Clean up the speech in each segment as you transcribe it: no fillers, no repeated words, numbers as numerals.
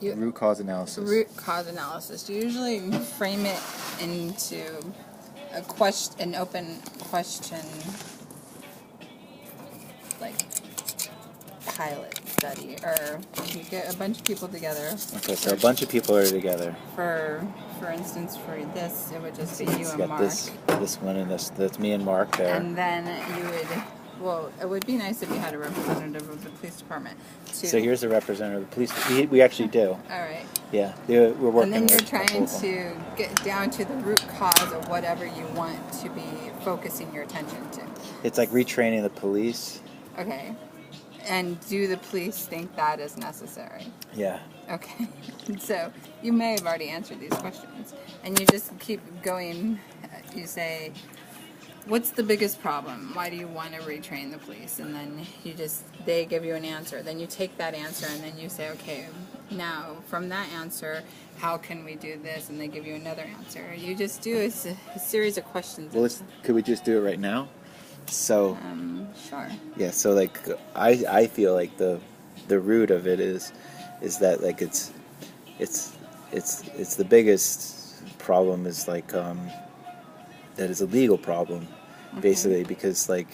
root cause analysis. Root cause analysis. You usually frame it into an open question, like pilot study, or you get a bunch of people together. Okay, so a bunch of people are together. For instance, for this, it would just be you and Mark. This one and this. That's me and Mark there. And then you would. Well, it would be nice if you had a representative of the police department, too. So here's a representative of the police. We actually do. All right. Yeah, we're working. And then you're trying to get down to the root cause of whatever you want to be focusing your attention to. It's like retraining the police. Okay. And do the police think that is necessary? Yeah. Okay. So you may have already answered these questions. And you just keep going. You say, what's the biggest problem? Why do you want to retrain the police? And then they give you an answer. Then you take that answer and then you say, okay, now from that answer, how can we do this? And they give you another answer. You just do a series of questions. Well, could we just do it right now? So. Sure. Yeah. So like, I feel like the root of it is that like it's the biggest problem is like that is a legal problem. Basically, because like,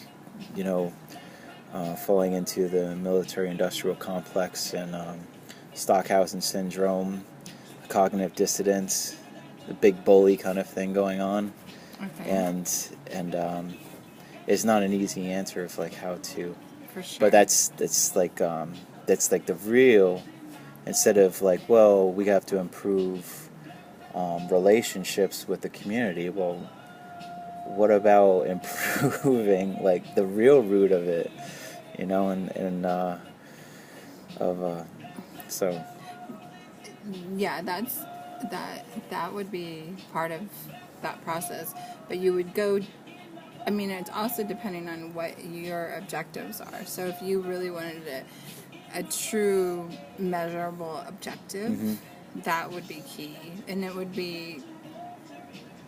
falling into the military-industrial complex and Stockhausen syndrome, cognitive dissonance, the big bully kind of thing going on, and it's not an easy answer of like how to. For sure. But that's like the real, instead of like, well, we have to improve relationships with the community. Well, what about improving like the real root of it, so. Yeah, that would be part of that process. But you would go. I mean, it's also depending on what your objectives are. So if you really wanted a true measurable objective, that would be key. And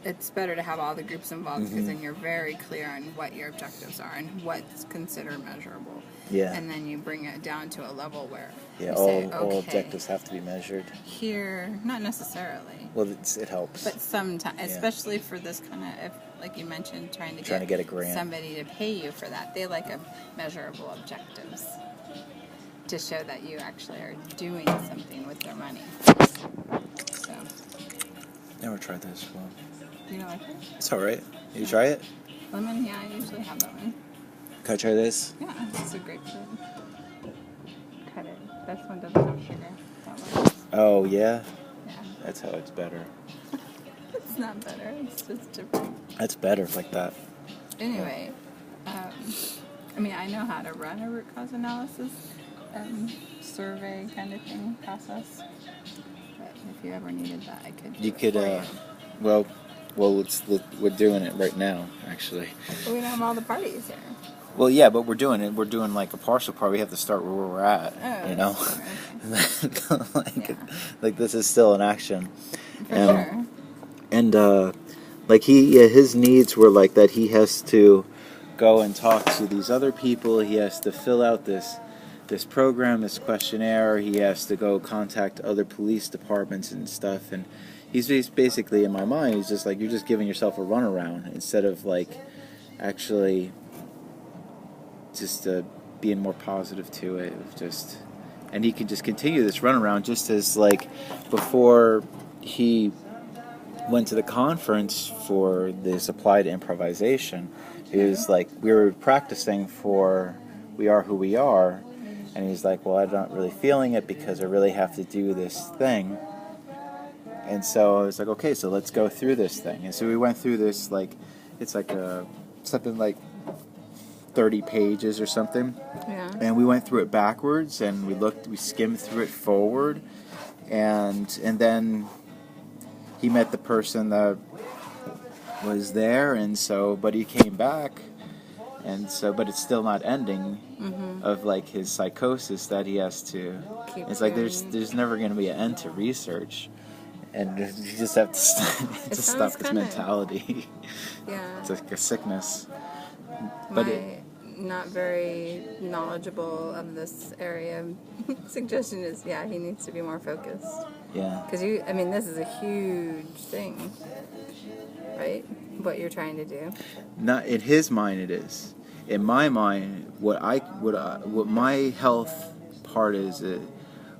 it's better to have all the groups involved because then you're very clear on what your objectives are and what's considered measurable. Yeah. And then you bring it down to a level where you say, okay, all objectives have to be measured. Here, not necessarily. Well, it helps. But sometimes, especially for this kind of, like you mentioned, trying to get a grant, somebody to pay you for that, they like measurable objectives to show that you actually are doing something with their money. So. Never tried this before. You don't like it? It's alright. You try it? Lemon, yeah, I usually have that one. Can I try this? Yeah, it's a grapefruit. Cut it. This one doesn't have sugar. That one. Oh, yeah? Yeah. That's how it's better. It's not better. It's just different. That's better like that. Anyway, I mean, I know how to run a root cause analysis survey kind of thing process. But if you ever needed that, I could. You could, well, we're doing it right now, actually. But we don't have all the parties here. Well, yeah, but we're doing it. We're doing like a partial part. We have to start where we're at, Okay. Like this is still an action. For sure. And like his needs were like that. He has to go and talk to these other people. He has to fill out this program, this questionnaire. He has to go contact other police departments and stuff. And he's basically, in my mind, he's just like, you're just giving yourself a runaround instead of like actually just being more positive to it. And he can just continue this runaround just as like before he went to the conference for this applied improvisation. He was like, we were practicing for We Are Who We Are, and he's like, well, I'm not really feeling it because I really have to do this thing. And so I was like, okay, so let's go through this thing. And so we went through this, like, it's like something like 30 pages or something. Yeah. And we went through it backwards, and we skimmed through it forward, and then he met the person that was there, and so, but he came back, and so, but it's still not ending of like his psychosis that he has to. It's like there's never going to be an end to research, and you just have to stop this mentality. Yeah. It's like a sickness. But not very knowledgeable of this area, suggestion is, yeah, he needs to be more focused. Yeah. Because this is a huge thing, right? What you're trying to do. Not in his mind, it is. In my mind, what my health part is,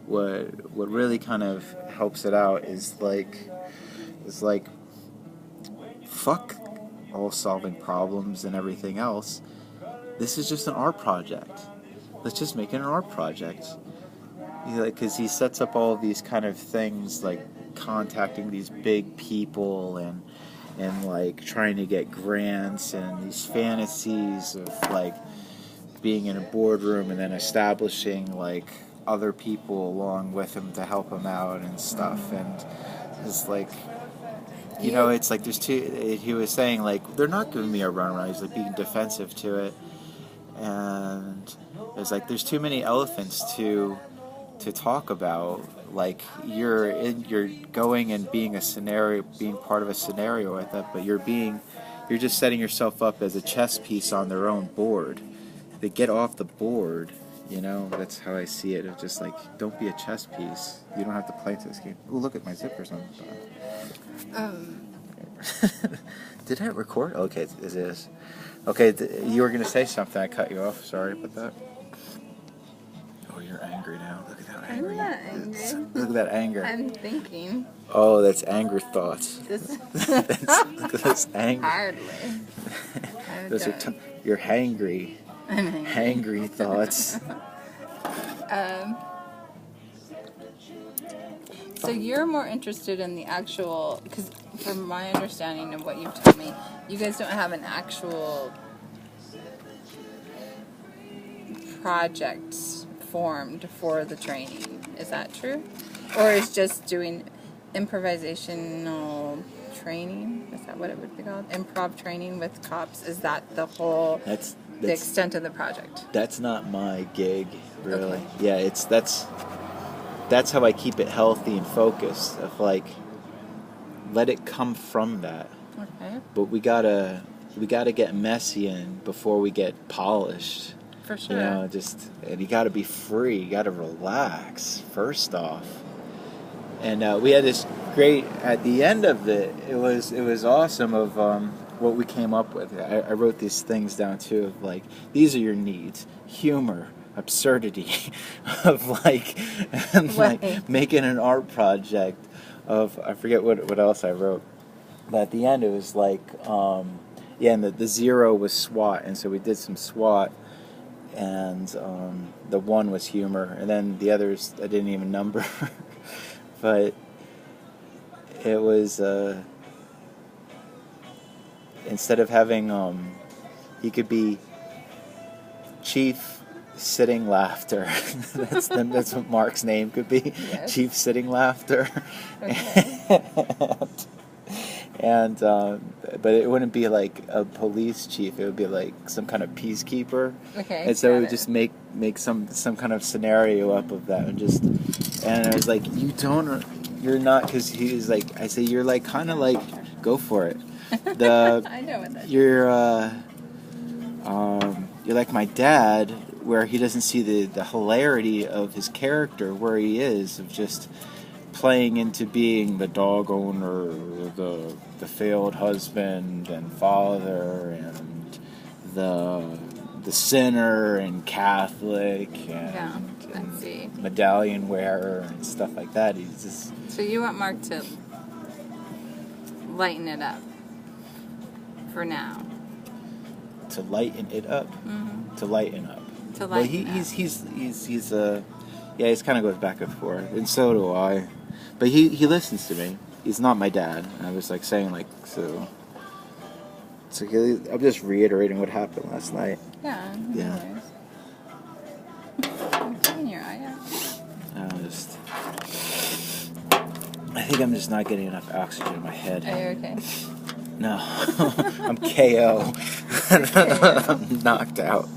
what really kind of helps it out is like fuck all solving problems and everything else. This is just an art project. Let's just make it an art project. Because he sets up all of these kind of things, like contacting these big people and like trying to get grants and these fantasies of like being in a boardroom and then establishing like other people along with him to help him out and stuff. And it's like, it's like there's two. He was saying like they're not giving me a runaround. He's like being defensive to it, and it's like there's too many elephants to talk about. Like you're going and being part of a scenario with it, but you're just setting yourself up as a chess piece on their own board. They get off the board, that's how I see it. It's just like, don't be a chess piece. You don't have to play this game. Ooh, look at my zippers on. Did I record? Okay, it is. Okay, you were going to say something. I cut you off. Sorry about that. Oh, you're angry now. Look at that anger. I'm not angry. Look at that anger. I'm thinking. Oh, that's anger thoughts. That's anger. Hardly. Those are you're hangry. I'm angry. Hangry thoughts. So you're more interested in the actual, because from my understanding of what you've told me, you guys don't have an actual project formed for the training. Is that true? Or is just doing improvisational training? Is that what it would be called? Improv training with cops? Is that the whole, the extent of the project? That's not my gig, really. Okay. Yeah, that's how I keep it healthy and focused. Of like, let it come from that. Okay. But we gotta get messy in before we get polished. For sure. And you gotta be free. You gotta relax first off. And we had this great at the end of it. It was awesome of what we came up with. I wrote these things down too. Of like, these are your needs: humor, absurdity, of like, and like making an art project of, I forget what else I wrote, but at the end it was like and the 0 was SWAT, and so we did some SWAT, and the 1 was humor, and then the others I didn't even number. But it was instead of having he could be Chief Sitting Laughter. That's what Mark's name could be. Yes. Chief Sitting Laughter. Okay. and but it wouldn't be like a police chief. It would be like some kind of peacekeeper. Okay. And so we would just make some kind of scenario up of that, and I was like, you're not, because he was like, I say, you're like kind of like, go for it. I know what that is. You're like my dad, where he doesn't see the hilarity of his character where he is, of just playing into being the dog owner, the failed husband and father, and the sinner and Catholic and medallion wearer and stuff like that. He's just. So you want Mark to lighten it up for now. To lighten it up. Mm-hmm. To lighten up. To lighten well, he's he kind of goes back and forth, and so do I. But he listens to me. He's not my dad. I was like saying like so. So I'm just reiterating what happened last night. Yeah. Yeah. I'm seeing your eye out. I think I'm just not getting enough oxygen in my head. Are you okay? No, I'm KO. I'm knocked out.